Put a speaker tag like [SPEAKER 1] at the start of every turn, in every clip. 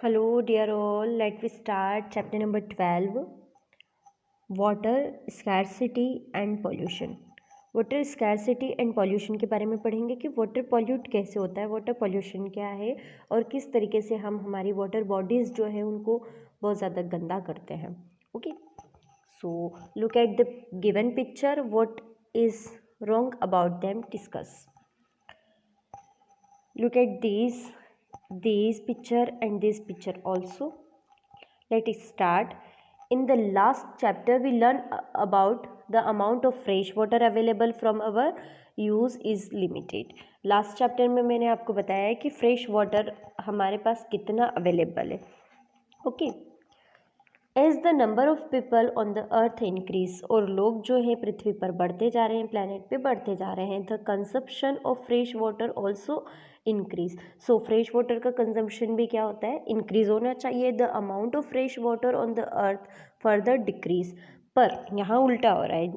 [SPEAKER 1] Hello, dear all. Let we start chapter number 12 Water Scarcity and Pollution. Water scarcity and pollution के बारे में पढ़ेंगे कि water pollute कैसे होता है, वाटर पॉल्यूशन क्या है और किस तरीके से हम हमारी वाटर बॉडीज़ जो है उनको बहुत ज़्यादा गंदा करते हैं. Okay, so look at the given picture. What is wrong about them, discuss. Look at these picture and this picture also. Let us start. In the last chapter we learned about the amount of fresh water available from our use is limited. Last chapter में मैंने आपको बताया है कि fresh water हमारे पास कितना available है. Okay, as the number of people on the earth increase, और लोग जो हैं पृथ्वी पर बढ़ते जा रहे हैं, प्लानट पे बढ़ते जा रहे हैं, the consumption of fresh water also increase. So fresh water का कंजम्पशन भी क्या होता है, इंक्रीज होना चाहिए. The amount of fresh water on the earth further decrease, पर यहाँ उल्टा हो रहा है.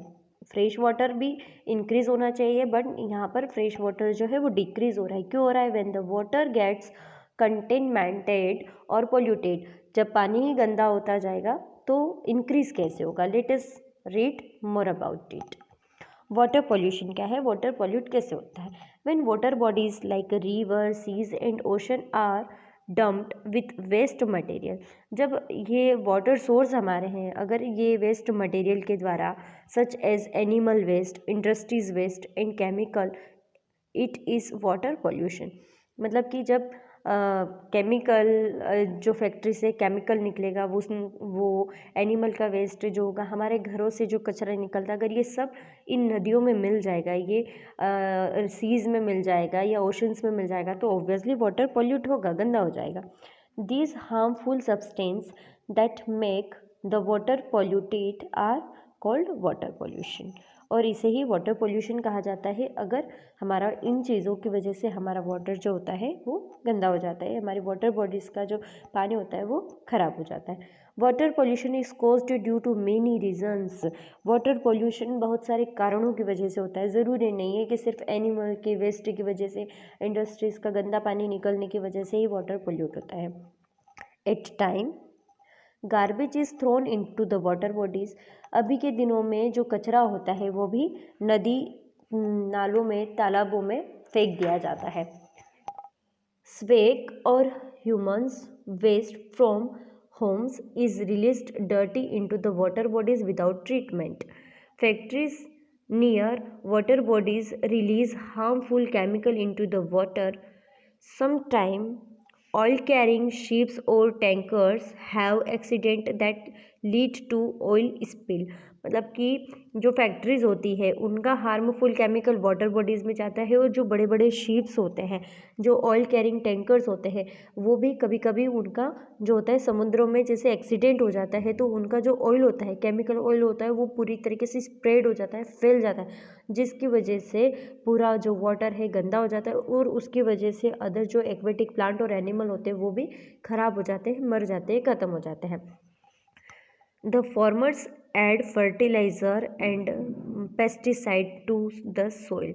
[SPEAKER 1] फ्रेश वाटर भी इंक्रीज होना चाहिए बट यहाँ पर फ्रेश वाटर जो है वो डिक्रीज हो रहा है. क्यों हो रहा है? व्हेन द वाटर गेट्स कंटेनमेंटेड और पोल्यूटेड, जब पानी ही गंदा होता जाएगा तो इंक्रीज कैसे होगा. Let us read more about it. Water pollution क्या है, वाटर पॉल्यूट कैसे होता है. When water bodies like river, seas and ocean are dumped with waste material, जब ये वाटर सोर्स हमारे हैं, अगर ये वेस्ट मटेरियल के द्वारा such as animal waste, industries waste and chemical, it is water pollution. मतलब कि जब केमिकल जो फैक्ट्री से केमिकल निकलेगा, वो एनिमल का वेस्ट जो होगा, हमारे घरों से जो कचरा निकलता, अगर ये सब इन नदियों में मिल जाएगा, ये सीज में मिल जाएगा या ओशंस में मिल जाएगा, तो ऑब्वियसली वाटर पॉल्यूट होगा, गंदा हो जाएगा. These harmful substance that make the water polluted are called water pollution, और इसे ही वाटर पोल्यूशन कहा जाता है अगर हमारा इन चीज़ों की वजह से हमारा वाटर जो होता है वो गंदा हो जाता है, हमारी वाटर बॉडीज़ का जो पानी होता है वो ख़राब हो जाता है. Water pollution is caused due to many reasons. Water pollution बहुत सारे कारणों की वजह से होता है. ज़रूरी नहीं है कि सिर्फ एनिमल के वेस्ट की वजह से, इंडस्ट्रीज़ का गंदा पानी निकलने की वजह से ही वाटर पोल्यूट होता है. At time garbage is thrown into the water bodies. अभी के दिनों में जो कचरा होता है वो भी नदी, नालों में, तालाबों में फेंक दिया जाता है. स्वेक और humans waste from homes is released dirty into the water bodies without treatment. Factories near water bodies release harmful chemical into the water. Sometime oil carrying ships or tankers have accident that lead to oil spill. मतलब कि जो factories होती है उनका harmful chemical water bodies में जाता है, और जो बड़े बड़े शिप्स होते हैं, जो ऑयल कैरिंग टैंकर्स होते हैं, वो भी कभी कभी उनका जो होता है समुद्रों में जैसे एक्सीडेंट हो जाता है, तो उनका जो ऑयल होता है, केमिकल ऑयल होता है, वो पूरी तरीके से स्प्रेड हो जाता है, फैल जाता है, जिसकी वजह से पूरा जो वाटर है गंदा हो जाता है, और उसकी वजह से अदर जो एक्वेटिक प्लांट और एनिमल होते हैं वो भी ख़राब हो जाते हैं, मर जाते हैं, ख़त्म हो जाते हैं. The farmers add fertiliser and pesticide to the soil.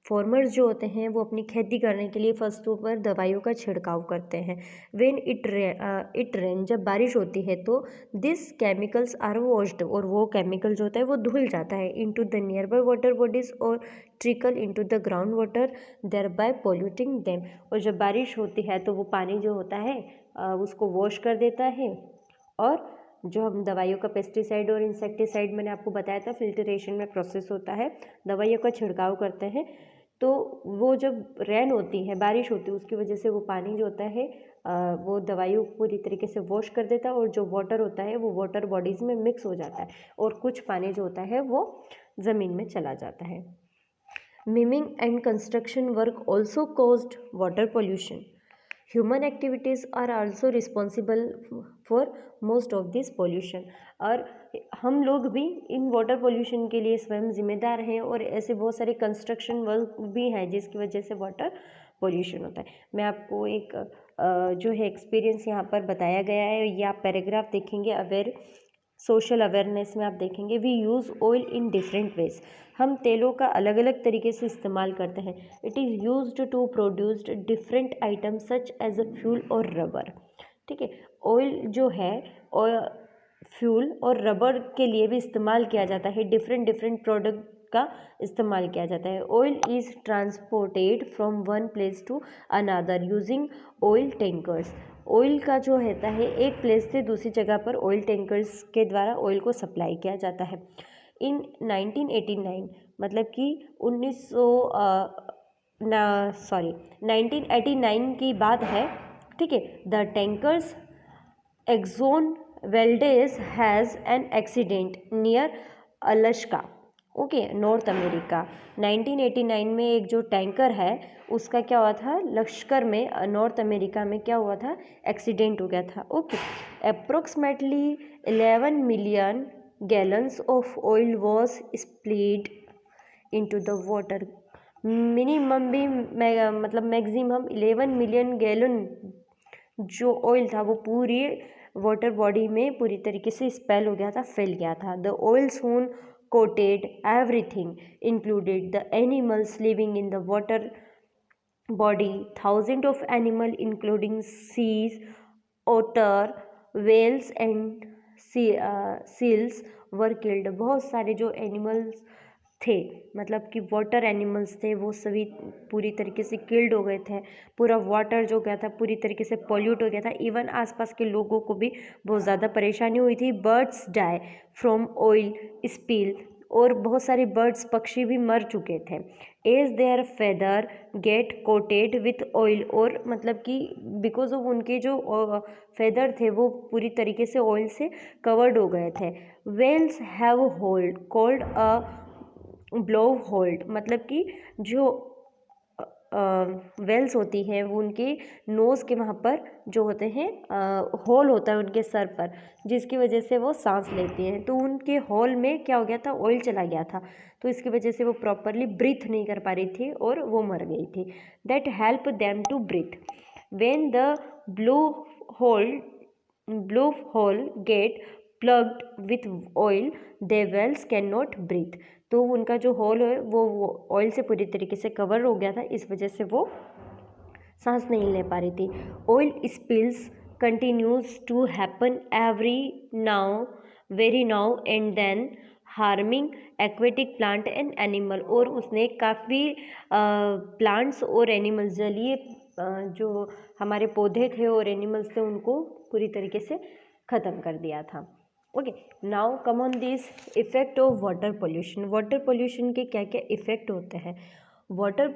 [SPEAKER 1] Farmers जो होते हैं वो अपनी खेती करने के लिए फसलों पर दवाइयों का छिड़काव करते हैं. व्हेन इट रेन, जब बारिश होती है तो दिस केमिकल्स आर वॉश्ड, और वो केमिकल जो होता है वो धुल जाता है into the nearby water bodies और trickle into the ground water, thereby polluting them. और जब बारिश होती है तो वो पानी जो होता है उसको वॉश कर देता है, और जो हम दवाइयों का पेस्टिसाइड और इंसेक्टिसाइड मैंने आपको बताया था फिल्ट्रेशन में प्रोसेस होता है, दवाइयों का छिड़काव करते हैं, तो वो जब रेन होती है, बारिश होती है, उसकी वजह से वो पानी जो होता है वो दवाइयों को पूरी तरीके से वॉश कर देता है, और जो वाटर होता है वो वाटर बॉडीज़ में मिक्स हो जाता है, और कुछ पानी जो होता है वो ज़मीन में चला जाता है. Mining and construction work also caused water pollution. Human activities are also responsible for most of this pollution. और हम लोग भी इन वाटर पोल्यूशन के लिए स्वयं जिम्मेदार हैं, और ऐसे बहुत सारे कंस्ट्रक्शन वर्क भी हैं जिसकी वजह से वाटर पोल्यूशन होता है. मैं आपको एक जो है एक्सपीरियंस यहाँ पर बताया गया है, ये आप पैराग्राफ देखेंगे, अवेयर सोशल अवेयरनेस में आप देखेंगे. We use oil in different ways. हम तेलों का अलग अलग तरीके से इस्तेमाल करते हैं. It is used to produced different items such as a fuel और रबर. ठीक है। ऑयल जो है और फ्यूल और रबर के लिए भी इस्तेमाल किया जाता है, डिफरेंट डिफरेंट प्रोडक्ट का इस्तेमाल किया जाता है। Oil is transported from one place to another using oil tankers. Oil का जो होता है एक प्लेस से दूसरी जगह पर ऑयल टैंकर्स के द्वारा ऑयल को सप्लाई किया जाता है। इन 1989 मतलब कि 1989 की बात है, ठीक है। The tankers Exxon Valdez has an accident near Alaska, okay, North America. 1989 में एक जो टैंकर है उसका क्या हुआ था, लश्कर में नॉर्थ अमेरिका में क्या हुआ था, एक्सीडेंट हो गया था, okay. Approximately 11 million gallons of oil was split into the water. Minimum भी मतलब मैक्सिमम 11 मिलियन गैलन जो ऑयल था वो पूरी वाटर बॉडी में पूरी तरीके से स्पेल हो गया था, फैल गया था। The oil soon coated everything, included the animals living in the water body. Thousands of animals, including seals, otter, whales and seals were killed. बहुत सारे जो एनिमल्स थे, मतलब कि वाटर एनिमल्स थे, वो सभी पूरी तरीके से किल्ड हो गए थे। पूरा वाटर जो गया था पूरी तरीके से पॉल्यूट हो गया था। इवन आसपास के लोगों को भी बहुत ज़्यादा परेशानी हुई थी। Birds die from oil spill, और बहुत सारे बर्ड्स पक्षी भी मर चुके थे। As their feather get coated with oil, और मतलब कि बिकॉज ऑफ उनके जो फेदर थे वो पूरी तरीके से ऑयल से कवर्ड हो गए थे। Whales have hole called a blow hole, मतलब कि जो वेल्स होती हैं वो उनके नोज़ के वहाँ पर जो होते हैं होल होता है उनके सर पर, जिसकी वजह से वो सांस लेती हैं। तो उनके होल में क्या हो गया था, ऑयल चला गया था, तो इसकी वजह से वो प्रॉपरली ब्रीथ नहीं कर पा रही थी और वो मर गई थी। That help them to breathe. When the blow hole get plugged with oil the whales can not breathe. तो उनका जो होल है वो ऑयल से पूरी तरीके से कवर हो गया था, इस वजह से वो सांस नहीं ले पा रही थी। Oil spills continues to happen every now and then, harming aquatic plant and animal. और उसने काफ़ी प्लांट्स और एनिमल्स, जलीय जो हमारे पौधे थे और एनिमल्स थे, उनको पूरी तरीके से ख़त्म कर दिया था। Okay, now come on this effect of water pollution. Water pollution के क्या क्या इफ़ेक्ट होते हैं। वाटर